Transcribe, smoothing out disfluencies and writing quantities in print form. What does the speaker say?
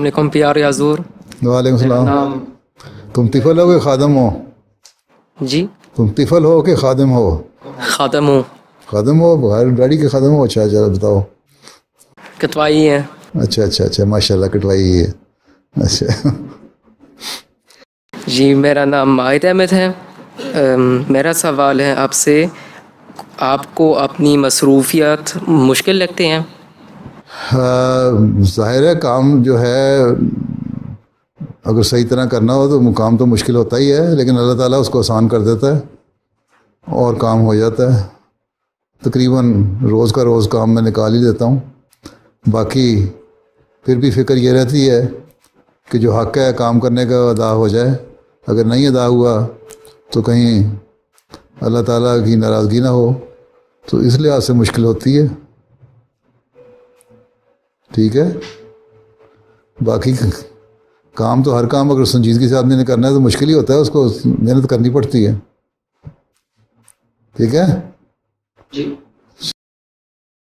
علیکم پیارے حضور. وعلیکم السلام. تم طفل ہو کہ خادم ہو؟ جی تم طفل ہو کہ خادم ہو؟ خادم ہوں. خادم ہو، بغیر گاڑی کے خادم ہو؟ اچھا چلو بتاؤ. کٹوائی ہیں. اچھا ماشاء اللہ کٹوائی ہے. اچھا جی میرا نام ماہد احمد ہے. میرا سوال ہے آپ سے، آپ کو اپنی مصروفیات مشکل لگتے ہیں؟ ظاہر ہے کام جو ہے اگر صحیح طرح کرنا ہو تو کام تو مشکل ہوتا ہی ہے، لیکن اللہ تعالیٰ اس کو آسان کر دیتا ہے اور کام ہو جاتا ہے. تقریباً روز کا روز کام میں نکال ہی دیتا ہوں. باقی پھر بھی فکر یہ رہتی ہے کہ جو حق ہے کام کرنے کا ادا ہو جائے. اگر نہیں ادا ہوا تو کہیں اللہ تعالیٰ کی ناراضگی نہ ہو، تو اس لحاظ سے مشکل ہوتی ہے. ٹھیک ہے. باقی کام تو ہر کام اگر سنجیدگی سے آدمی نے کرنا ہے تو مشکل ہی ہوتا ہے، اس کو محنت کرنی پڑتی ہے. ٹھیک ہے. جی